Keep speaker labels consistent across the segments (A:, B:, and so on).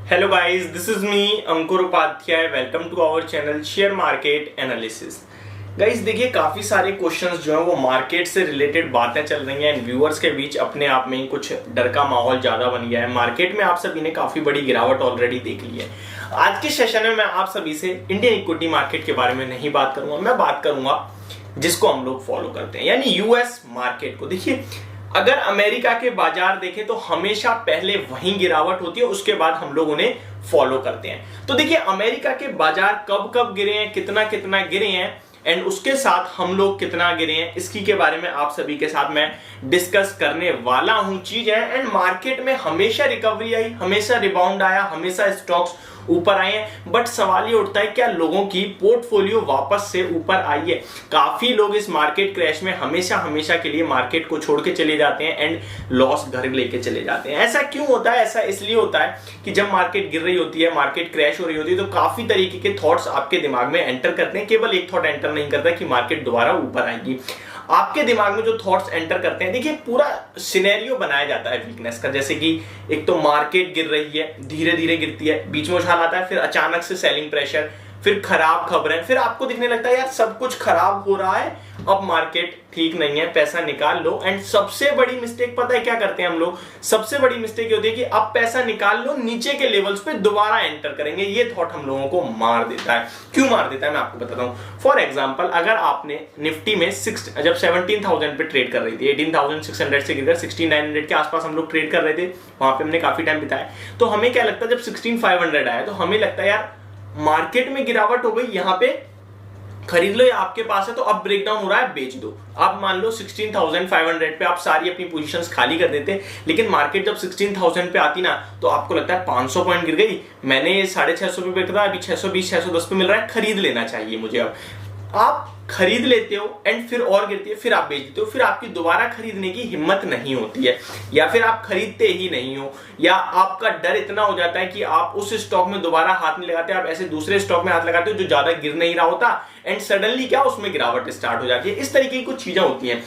A: Hello guys, this is me Ankur Upadhyay. Welcome to our channel share market analysis. Guys देखिए, काफी सारे questions जो हैं वो मार्केट से रिलेटेड बातें चल रही हैं एंड व्यूअर्स के बीच अपने आप में ही कुछ डर का माहौल ज्यादा बन गया है। मार्केट में आप सभी ने काफी बड़ी गिरावट ऑलरेडी देख ली है। आज के सेशन में मैं आप सभी से इंडियन इक्विटी मार्केट के बारे में नहीं बात करूंगा, मैं बात करूंगा जिसको हम लोग फॉलो करते हैं, यानी यूएस मार्केट को। देखिए, अगर अमेरिका के बाजार देखें तो हमेशा पहले वहीं गिरावट होती है, उसके बाद हम लोग उन्हें फॉलो करते हैं। तो देखिए, अमेरिका के बाजार कब कब गिरे हैं, कितना कितना गिरे हैं एंड उसके साथ हम लोग कितना गिरे हैं, इसकी के बारे में आप सभी के साथ मैं डिस्कस करने वाला हूं। चीज है एंड मार्केट में हमेशा रिकवरी आई, हमेशा रिबाउंड आया, हमेशा स्टॉक्स ऊपर आए हैं, बट सवाल ये उठता है क्या लोगों की पोर्टफोलियो वापस से ऊपर आई है। काफी लोग इस मार्केट क्रैश में हमेशा हमेशा के लिए मार्केट को छोड़ के चले जाते हैं एंड लॉस घर लेके चले जाते हैं। ऐसा क्यों होता है? ऐसा इसलिए होता है कि जब मार्केट गिर रही होती है, मार्केट क्रैश हो रही होती है, तो काफी तरीके के थॉट्स आपके दिमाग में एंटर करते हैं। केवल एक थॉट एंटर नहीं करता कि मार्केट दोबारा ऊपर आएगी। आपके दिमाग में जो थॉट्स एंटर करते हैं, देखिए पूरा सिनेरियो बनाया जाता है वीकनेस का। जैसे कि एक तो मार्केट गिर रही है, धीरे धीरे गिरती है, बीच में उछाल आता है, फिर अचानक से सेलिंग प्रेशर, फिर खराब खबरें, फिर आपको दिखने लगता है यार सब कुछ खराब हो रहा है, अब मार्केट ठीक नहीं है, पैसा निकाल लो। एंड सबसे बड़ी मिस्टेक पता है क्या करते हैं हम लोग? सबसे बड़ी मिस्टेक ये होती है कि अब पैसा निकाल लो, नीचे के लेवल्स पे दोबारा एंटर करेंगे। ये थॉट हम लोगों को मार देता है। क्यों मार देता है मैं आपको बताता हूं। फॉर एग्जांपल, अगर आपने निफ्टी में जब 17,000 पे ट्रेड कर रही थी, 18,600 से गिरकर 16,900 के आसपास हम लोग ट्रेड कर रहे थे, वहां पे हमने काफी टाइम बिताया, तो हमें क्या लगता है जब 16,500 आया तो हमें लगता है यार मार्केट में गिरावट हो गई, यहां पे खरीद लो या आपके पास है तो अब ब्रेकडाउन हो रहा है, बेच दो। आप मान लो 16,500 पे आप सारी अपनी पोजीशंस खाली कर देते, लेकिन मार्केट जब 16,000 पे आती ना तो आपको लगता है 500 पॉइंट गिर गई, मैंने 650 पे बेचा था, अभी 620 610 पे मिल रहा है, खरीद लेना चाहिए मुझे। अब आप खरीद लेते हो एंड फिर और गिरती है, फिर आप बेच देते हो, फिर आपकी दोबारा खरीदने की हिम्मत नहीं होती है, या फिर आप खरीदते ही नहीं हो, या आपका डर इतना हो जाता है कि आप उस स्टॉक में दोबारा हाथ नहीं लगाते, आप ऐसे दूसरे स्टॉक में हाथ लगाते हो जो ज्यादा गिर नहीं रहा होता एंड सडनली क्या उसमें गिरावट स्टार्ट हो जाती है। इस तरीके की कुछ चीजें होती हैं।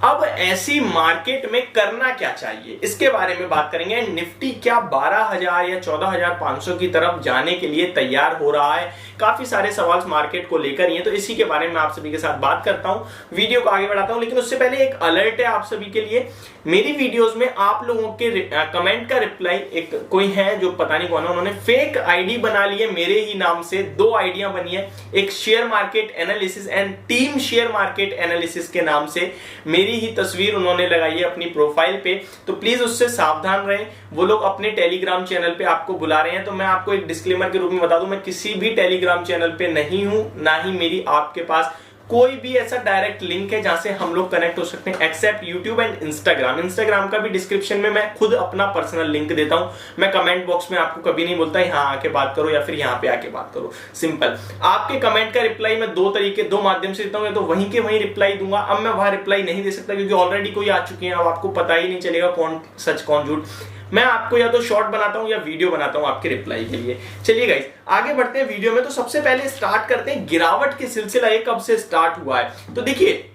A: अब ऐसी मार्केट में करना क्या चाहिए, इसके बारे में बात करेंगे। निफ्टी क्या 12,000 या 14,500 की तरफ जाने के लिए तैयार हो रहा है? काफी सारे सवाल मार्केट को लेकर ही हैं, तो इसी के बारे में आप सभी के साथ बात करता हूं, वीडियो को आगे बढ़ाता हूं। लेकिन उससे पहले एक अलर्ट है आप सभी के लिए। मेरी वीडियोस में आप लोगों के कमेंट का रिप्लाई, एक कोई है जो पता नहीं कौन है, उन्होंने फेक आईडी बना ली है मेरे ही नाम से। 2 आईडियां बनी है, एक share market analysis and team share market analysis के नाम से मेरी ही तस्वीर उन्होंने लगाई है अपनी प्रोफाइल पे। तो प्लीज उससे सावधान रहें। वो लोग अपने टेलीग्राम चैनल पे आपको बुला रहे हैं, तो मैं आपको एक डिस्क्लेमर के रूप में बता दूं, मैं किसी भी टेलीग्राम चैनल पे नहीं हूं, ना ही मेरी आपके पास कोई भी ऐसा डायरेक्ट लिंक है जहां से हम लोग कनेक्ट हो सकते हैं, except YouTube and Instagram. Instagram का भी डिस्क्रिप्शन में मैं खुद अपना पर्सनल लिंक देता हूं। मैं कमेंट बॉक्स में आपको कभी नहीं बोलता यहां आके बात करो या फिर यहां पे आके बात करो। सिंपल। आपके कमेंट का रिप्लाई मैं 2 माध्यम से देता हूं, तो वहीं के वहीं रिप्लाई दूंगा। अब मैं वहां रिप्लाई नहीं दे सकता क्योंकि ऑलरेडी कोई आ चुके हैं, अब आपको पता ही नहीं चलेगा कौन सच कौन झूठ। मैं आपको या तो शॉर्ट बनाता हूं या वीडियो बनाता हूं आपके रिप्लाई के लिए। चलिए गाइस, आगे बढ़ते हैं वीडियो में। तो सबसे पहले स्टार्ट करते हैं गिरावट के सिलसिला, ये कब से स्टार्ट हुआ है। तो देखिए,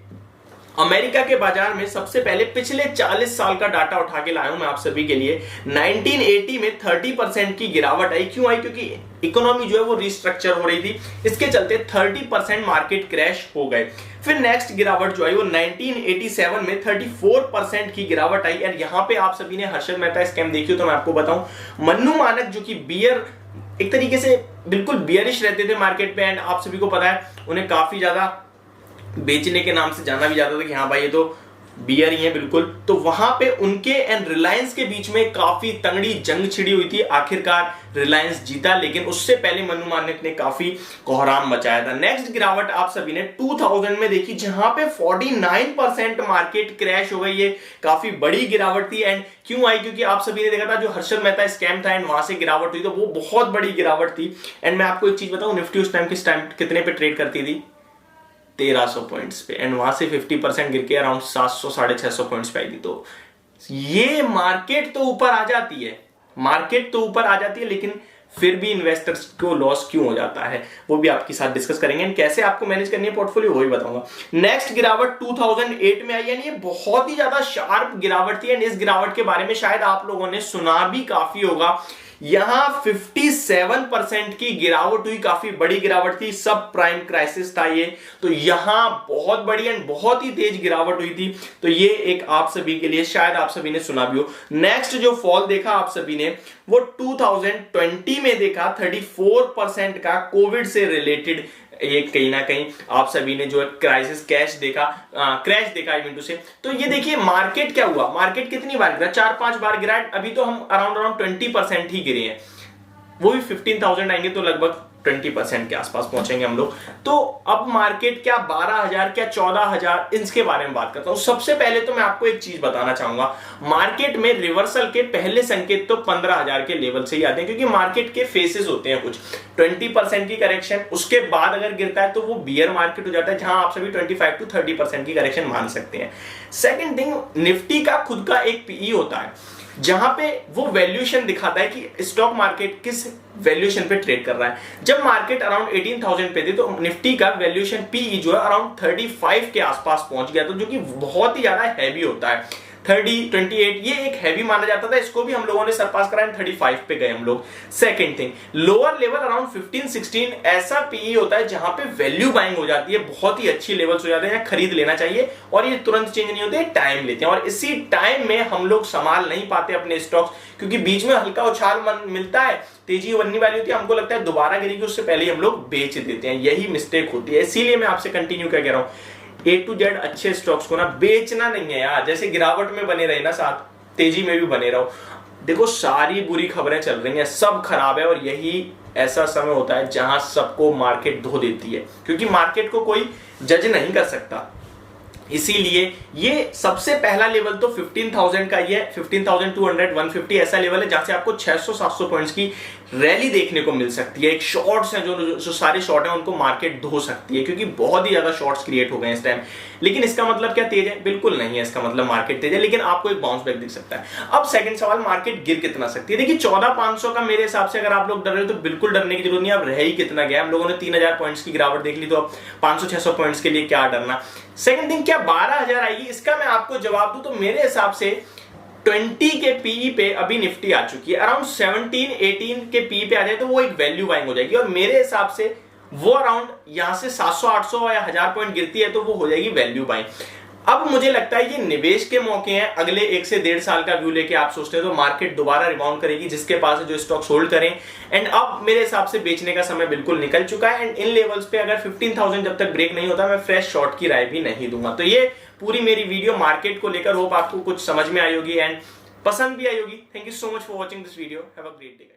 A: अमेरिका के बाजार में सबसे पहले पिछले 40 साल का डाटा उठा के लाया हूं मैं आप सभी के लिए। 1980 में 30% की गिरावट आई। क्यों आई? क्योंकि इकोनॉमी जो है वो रिस्ट्रक्चर हो रही थी, इसके चलते 30% मार्केट क्रैश हो गए। फिर नेक्स्ट गिरावट जो आई वो 1987 में 34% की गिरावट आई। और यहां पे आप सभी ने हर्षद मेहता स्कैम देखी हो तो मैं आपको बताऊं, मन्नू मानक जो कि बियर, एक तरीके से बिल्कुल बियरिश रहते थे मार्केट पे, एंड आप सभी को पता है उन्हें काफी ज्यादा बेचने के नाम से जाना भी जाता था कि हाँ भाई ये तो बियर ही है बिल्कुल। तो वहां पे उनके एंड रिलायंस के बीच में काफी तगड़ी जंग छिड़ी हुई थी। आखिरकार रिलायंस जीता, लेकिन उससे पहले मन्नू मानक ने काफी कोहराम मचाया था। नेक्स्ट गिरावट आप सभी ने 2000 में देखी, जहां पे 49% मार्केट क्रैश हो गई है। काफी बड़ी गिरावट थी। एंड क्यों आई? क्योंकि आप सभी ने देखा था जो हर्षद मेहता स्कैम था एंड वहां से गिरावट हुई, तो वो बहुत बड़ी गिरावट थी। एंड मैं आपको एक चीज बताऊं, निफ्टी उस टाइम कितने पे ट्रेड करती थी? 1300 पॉइंट्स पे, एंड वहां से 50% गिर के अराउंड 700 650 पॉइंट्स पे आई थी। तो ये मार्केट तो ऊपर आ जाती है, मार्केट तो ऊपर आ जाती है, लेकिन फिर भी इन्वेस्टर्स को लॉस क्यों हो जाता है वो भी आपके साथ डिस्कस करेंगे। एंड कैसे आपको मैनेज करनी है पोर्टफोलियो वो भी बताऊंगा। नेक्स्ट गिरावट 2008 में आई, यानी ये बहुत ही ज्यादा शार्प गिरावट थी। एंड इस गिरावट के बारे में शायद आप लोगों ने सुना भी काफी होगा यहां 57% की गिरावट हुई, काफी बड़ी गिरावट थी, सब प्राइम क्राइसिस था ये। तो यहां बहुत बड़ी एंड बहुत ही तेज गिरावट हुई थी। तो ये एक आप सभी के लिए शायद आप सभी ने सुना भी हो। नेक्स्ट जो फॉल देखा आप सभी ने वो 2020 में देखा, 34% का कोविड से रिलेटेड ये कहीं ना कहीं आप सभी ने जो है क्राइसिस क्रैश देखा आई मीन टू से। तो ये देखिए मार्केट क्या हुआ, मार्केट कितनी बार गिरा, 4-5 बार गिरा। अभी तो हम अराउंड 20% ही गिरे हैं, वो भी 15,000 आएंगे तो लगभग 20% के आसपास पहुंचेंगे हम लोग। तो अब मार्केट क्या 12,000 क्या 14,000, इसके बारे में बात करता हूं। सबसे पहले तो मैं आपको एक चीज बताना चाहूंगा, मार्केट में रिवर्सल के पहले संकेत तो 15,000 के लेवल से ही आते हैं, क्योंकि मार्केट के फेसेस होते हैं कुछ 20% की करेक्शन, उसके बाद अगर गिरता है तो वो बियर मार्केट हो जाता है, जहां आप सभी 25 to 30% की करेक्शन मान सकते हैं। सेकेंड थिंग, निफ्टी का खुद का एक पीई होता है, जहां पे वो वैल्यूएशन दिखाता है कि स्टॉक मार्केट किस वैल्यूएशन पे ट्रेड कर रहा है। जब मार्केट अराउंड 18,000 पे थी तो निफ्टी का वैल्यूएशन पीई जो है अराउंड 35 के आसपास पहुंच गया, तो जो कि बहुत ही ज्यादा हैवी होता है। 30, 28 ये एक हैवी माना जाता था, इसको भी हम लोगों ने सरपास करा, 35 पे गए हम लोग। Second thing, lower level around 15-16 ऐसा पीई होता है जहां पे वैल्यू बाइंग हो जाती है, बहुत ही अच्छी लेवल्स हो जाते हैं, खरीद लेना चाहिए, और ये तुरंत चेंज नहीं होते, टाइम लेते हैं। और इसी टाइम में हम लोग संभाल नहीं पाते अपने स्टॉक्स, क्योंकि बीच में हल्का उछाल मिलता है, तेजी बनने वाली होती है, हमको लगता है दोबारा गिरेगी, उससे पहले हम लोग बेच देते हैं, यही मिस्टेक होती है। इसीलिए मैं आपसे कंटिन्यू क्या कह रहा हूं, A to Z अच्छे स्टॉक्स को ना बेचना नहीं है यार। जैसे गिरावट में बने रहे ना, साथ तेजी में भी बने रहो। देखो सारी बुरी खबरें चल रही हैं, सब खराब है, और यही ऐसा समय होता है जहां सबको मार्केट धो देती है, क्योंकि मार्केट को कोई जज नहीं कर सकता। इसीलिए ये सबसे पहला लेवल तो 15,000 का ही है, 15,200, 150 ऐसा लेवल है जहां से आपको 600-700 पॉइंट्स की रैली देखने को मिल सकती है। एक शॉर्ट्स है, जो सारे शॉर्ट हैं उनको मार्केट धो सकती है, क्योंकि बहुत ही ज्यादा शॉर्ट्स क्रिएट हो गए इस टाइम। लेकिन इसका मतलब क्या तेज है? बिल्कुल नहीं है इसका मतलब मार्केट तेज है, लेकिन आपको एक बाउंस बैक दिख सकता है। अब सेकंड सवाल, मार्केट गिर कितना सकती है? देखिए 14,500 का मेरे हिसाब से अगर आप लोग डर रहे हो तो बिल्कुल डरने की जरूरत नहीं है। अब रह ही कितना गया, हम लोगों ने 3,000 पॉइंट्स की गिरावट देख ली, तो अब 500-600 पॉइंट्स के लिए क्या डरना। सेकंड थिंग, क्या 12,000 आएगी? इसका मैं आपको जवाब दूं तो मेरे हिसाब से 20 के पीई पे अभी निफ्टी आ चुकी है, अराउंड 17-18 के पीई पे आ जाए तो वो एक वैल्यू बाइंग हो जाएगी, और मेरे हिसाब से वो अराउंड यहां से 700-800 या 1000 पॉइंट गिरती है तो वो हो जाएगी वैल्यू बाइंग। अब मुझे लगता है ये निवेश के मौके हैं, अगले 1 से 1.5 साल का व्यू लेके आप सोचते हैं तो मार्केट दोबारा रिबाउंड करेगी, जिसके पास है जो स्टॉक्स होल्ड करें। एंड अब मेरे हिसाब से बेचने का समय बिल्कुल निकल चुका है, एंड इन लेवल्स पे अगर 15,000 जब तक ब्रेक नहीं होता मैं फ्रेश शॉर्ट की राय भी नहीं दूंगा। तो ये पूरी मेरी वीडियो मार्केट को लेकर, होप आपको कुछ समझ में आई होगी एंड पसंद भी आई होगी। Thank you so much for watching this video, have a great day.